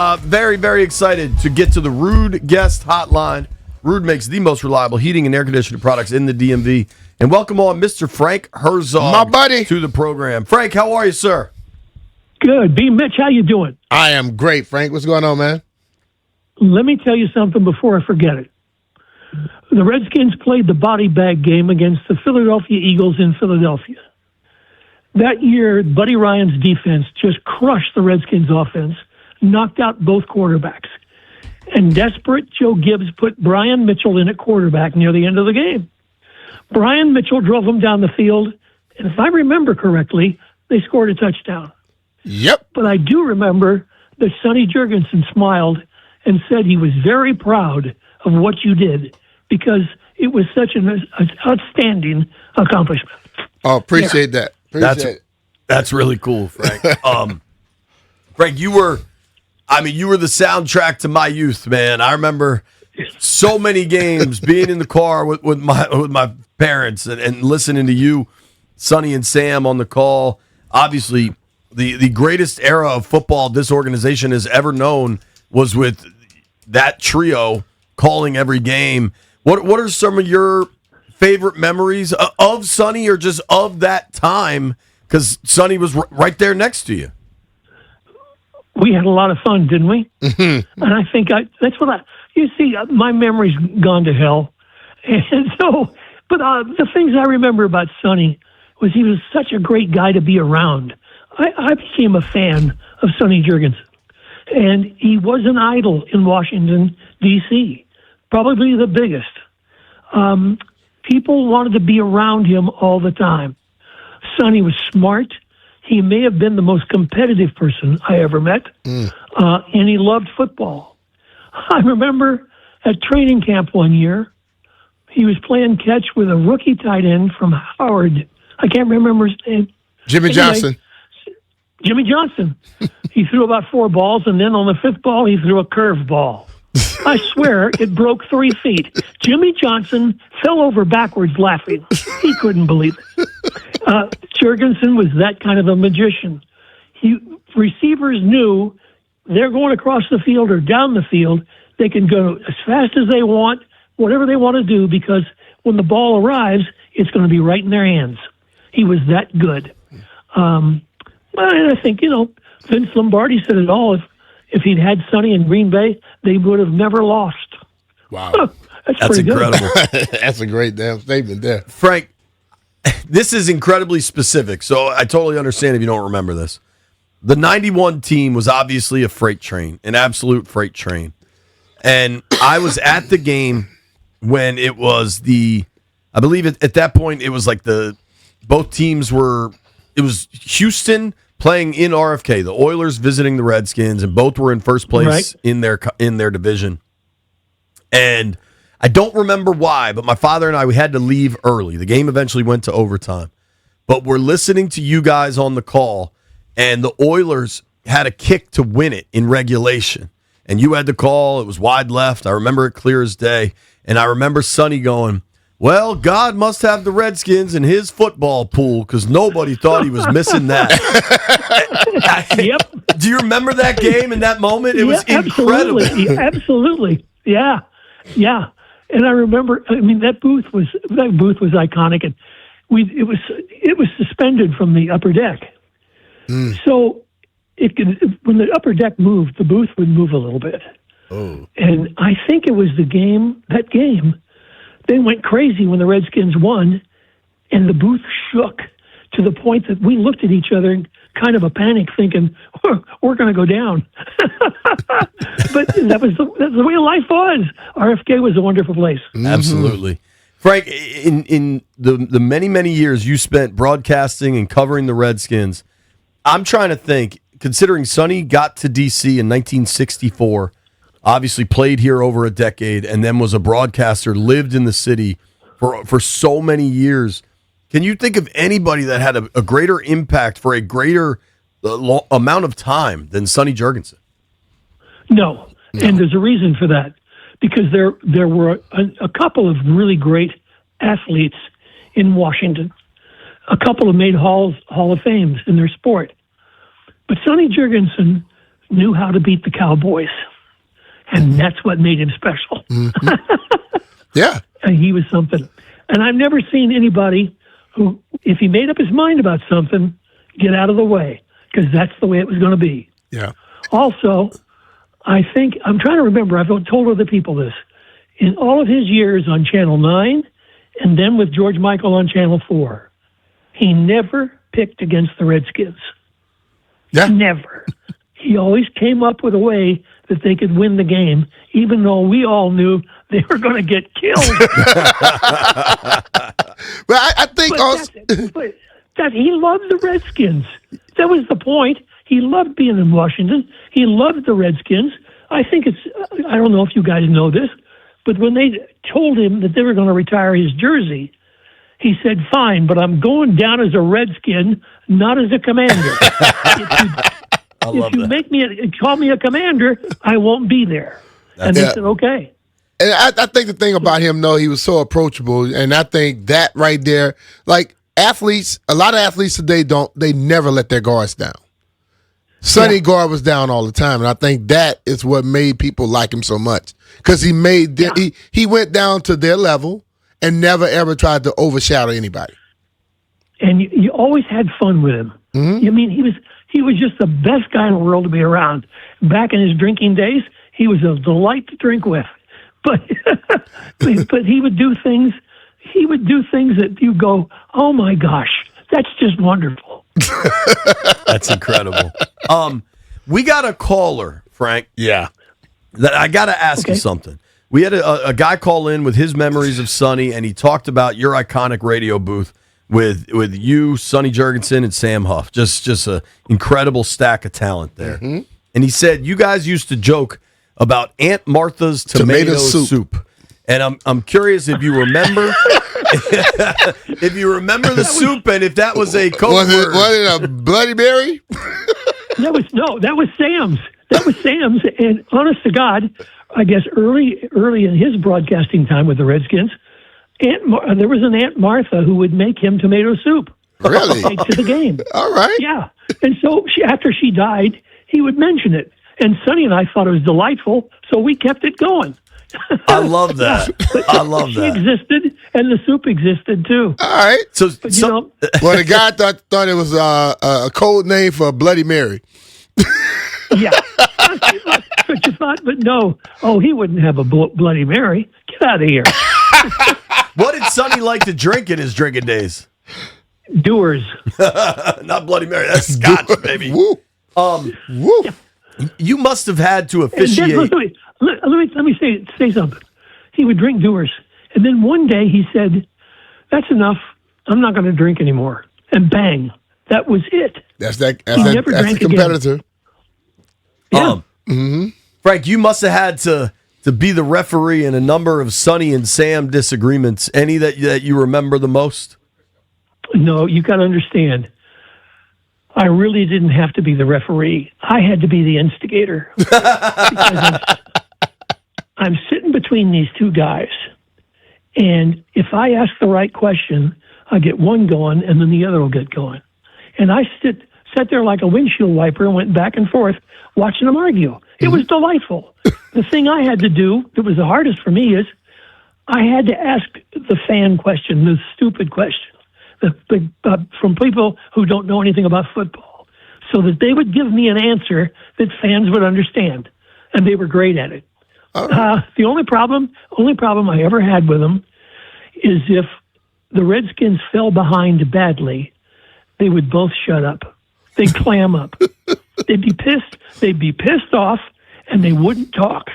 Very, very excited to get to the Rude Guest Hotline. Rude makes the most reliable heating and air conditioning products in the DMV. And welcome on Mr. Frank Herzog, my buddy, to the program. Frank, how are you, sir? Good. BMitch, how you doing? I am great, Frank. What's going on, man? Let me tell you something before I forget it. The Redskins played the body bag game against the Philadelphia Eagles in Philadelphia. That year, Buddy Ryan's defense just crushed the Redskins offense, knocked out both quarterbacks. And desperate Joe Gibbs put Brian Mitchell in at quarterback near the end of the game. Brian Mitchell drove him down the field, and if I remember correctly, they scored a touchdown. Yep. But I do remember that Sonny Jurgensen smiled and said he was very proud of what you did because it was such an outstanding accomplishment. Oh, appreciate that. That's really cool, Frank. Frank, you were the soundtrack to my youth, man. I remember so many games being in the car with my parents and listening to you, Sonny and Sam on the call. Obviously, the greatest era of football this organization has ever known was with that trio calling every game. What are some of your favorite memories of Sonny or just of that time? Because Sonny was right there next to you. We had a lot of fun, didn't we? Mm-hmm. And I think you see, my memory's gone to hell. And so, but the things I remember about Sonny was he was such a great guy to be around. I became a fan of Sonny Jurgensen. And he was an idol in Washington, D.C., probably the biggest. People wanted to be around him all the time. Sonny was smart. He may have been the most competitive person I ever met, and he loved football. I remember at training camp one year, he was playing catch with a rookie tight end from Howard. I can't remember his name. Jimmy Johnson. Jimmy Johnson. He threw about 4 balls, and then on the 5th ball, he threw a curved ball. I swear it broke 3 feet. Jimmy Johnson fell over backwards laughing. He couldn't believe it. Jurgensen was that kind of a magician. Receivers knew they're going across the field or down the field. They can go as fast as they want, whatever they want to do, because when the ball arrives, it's going to be right in their hands. He was that good. And I think, Vince Lombardi said it all. If he'd had Sonny in Green Bay, they would have never lost. Wow. That's incredible. That's a great damn statement there. Frank, this is incredibly specific, so I totally understand if you don't remember this. The 91 team was obviously a freight train, an absolute freight train. And I was at the game when it was I believe at that point it was like both teams it was Houston playing in RFK, the Oilers visiting the Redskins, and both were in first place in their division. And I don't remember why, but my father and we had to leave early. The game eventually went to overtime. But we're listening to you guys on the call, and the Oilers had a kick to win it in regulation. And you had the call. It was wide left. I remember it clear as day. And I remember Sonny going, well, God must have the Redskins in his football pool because nobody thought he was missing that. Yep. Do you remember that game and that moment? It was incredible. Absolutely. Yeah. And I remember, that booth was iconic, and it was suspended from the upper deck. So when the upper deck moved, the booth would move a little bit. Oh. And I think it was that game. They went crazy when the Redskins won, and the booth shook to the point that we looked at each other in kind of a panic, thinking, we're going to go down. But that's the way life was. RFK was a wonderful place. Mm-hmm. Absolutely. Frank, in the many, many years you spent broadcasting and covering the Redskins, I'm trying to think, considering Sonny got to D.C. in 1964, obviously played here over a decade, and then was a broadcaster, lived in the city for so many years. Can you think of anybody that had a greater impact for a greater amount of time than Sonny Jurgensen? No, and there's a reason for that. Because there were a couple of really great athletes in Washington. A couple have made Hall of Fames in their sport. But Sonny Jurgensen knew how to beat the Cowboys. And that's what made him special. Yeah. And he was something. And I've never seen anybody who, if he made up his mind about something, get out of the way, because that's the way it was going to be. Yeah. Also, I think, I'm trying to remember, I've told other people this. In all of his years on Channel 9, and then with George Michael on Channel 4, he never picked against the Redskins. Yeah. Never. He always came up with a way that they could win the game, even though we all knew they were going to get killed. But I think also. He loved the Redskins. That was the point. He loved being in Washington. He loved the Redskins. I think I don't know if you guys know this, but when they told him that they were going to retire his jersey, he said, fine, but I'm going down as a Redskin, not as a commander. If you make me call me a commander, I won't be there. And they said, okay. And I think the thing about him, though, he was so approachable. And I think that right there, like athletes, a lot of athletes today they never let their guards down. Sonny guard was down all the time. And I think that is what made people like him so much. Because he went down to their level and never, ever tried to overshadow anybody. And you always had fun with him. Mm-hmm. I mean, he was just the best guy in the world to be around. Back in his drinking days, he was a delight to drink with. But but he would do things. He would do things that you go, oh my gosh, that's just wonderful. That's incredible. We got a caller, Frank. Yeah. That I got to ask you something. We had a guy call in with his memories of Sonny, and he talked about your iconic radio booth with you, Sonny Jurgensen, and Sam Huff. Just an incredible stack of talent there. Mm-hmm. And he said you guys used to joke about Aunt Martha's tomato soup. And I'm curious if you remember if you remember the soup and if that was a code word. Was it a Bloody Mary? That was Sam's. That was Sam's. And honest to God, I guess early in his broadcasting time with the Redskins, there was an Aunt Martha who would make him tomato soup. Really? To take to the game. All right. Yeah. And so after she died, he would mention it. And Sonny and I thought it was delightful, so we kept it going. I love that. I love she that. existed, and the soup existed too. All right. So well, the guy thought it was a code name for Bloody Mary. Yeah. But you thought, but no. Oh, he wouldn't have a Bloody Mary. Get out of here. What did Sonny like to drink in his drinking days? Doers. Not Bloody Mary. That's Scotch, baby. Woo. Woo. You must have had to officiate. Let me say something. He would drink Doers, and then one day he said, "That's enough. I'm not going to drink anymore." And bang, that was it. That's the drank competitor. Again. Yeah. Frank, you must have had to be the referee in a number of Sonny and Sam disagreements. Any that you remember the most? No, you got to understand. I really didn't have to be the referee. I had to be the instigator. Because I'm sitting between these two guys, and if I ask the right question, I get one going, and then the other will get going. And I sat there like a windshield wiper and went back and forth watching them argue. It was delightful. The thing I had to do that was the hardest for me is I had to ask the fan question, the stupid question, from people who don't know anything about football, so that they would give me an answer that fans would understand, and they were great at it. The only problem I ever had with them is if the Redskins fell behind badly, they would both shut up. They'd clam up. They'd be pissed. They'd be pissed off, and they wouldn't talk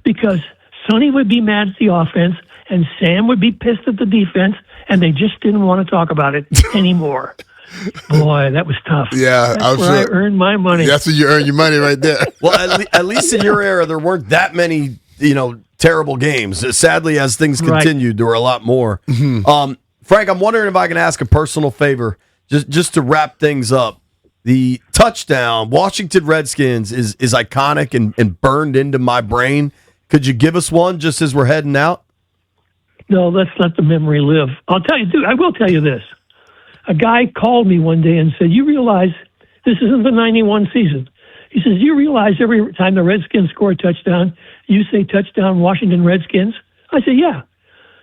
because Sonny would be mad at the offense, and Sam would be pissed at the defense, and they just didn't want to talk about it anymore. Boy, that was tough. Yeah, that's where I earned my money. That's where you earn your money right there. Well, at least in your era, there weren't that many, terrible games. Sadly, as things continued, there were a lot more. Mm-hmm. Frank, I'm wondering if I can ask a personal favor, just to wrap things up. The touchdown, Washington Redskins, is iconic and burned into my brain. Could you give us one just as we're heading out? No, let's let the memory live. I'll tell you, dude, I will tell you this. A guy called me one day and said, you realize this isn't the 91 season. He says, "Do you realize every time the Redskins score a touchdown, you say touchdown Washington Redskins?" I said, "Yeah."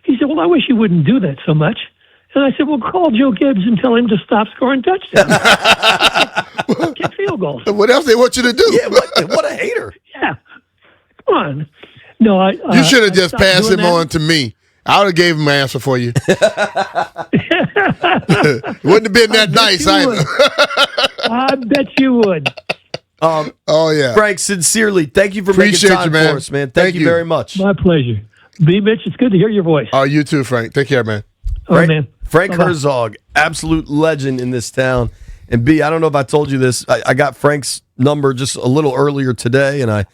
He said, "Well, I wish you wouldn't do that so much." And I said, "Well, call Joe Gibbs and tell him to stop scoring touchdowns. Kick field goals." What else they want you to do? Yeah, what a hater. Yeah. Come on. No, You should have just stopped passed doing him that. on to me. I would have gave him an answer for you. Wouldn't have been that nice you either. would. I bet you would. Oh, yeah. Frank, sincerely, thank you for Appreciate making time you, man. for us, man. Thank Thank you you. very much. My pleasure. BMitch, it's good to hear your voice. Oh, you too, Frank. Take care, man. Oh, man. Frank Bye-bye. Herzog, absolute legend in this town. And B, I don't know if I told you this. I got Frank's number just a little earlier today, and I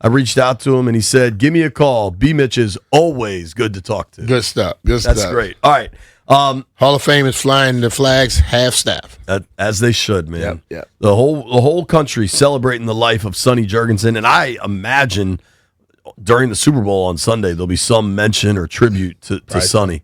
reached out to him, and he said, "Give me a call. BMitch is always good to talk to." Good stuff. Good stuff. That's great. All right. Hall of Fame is flying the flags half staff. As they should, man. Yep. The whole country celebrating the life of Sonny Jurgensen, and I imagine during the Super Bowl on Sunday there'll be some mention or tribute to Sonny.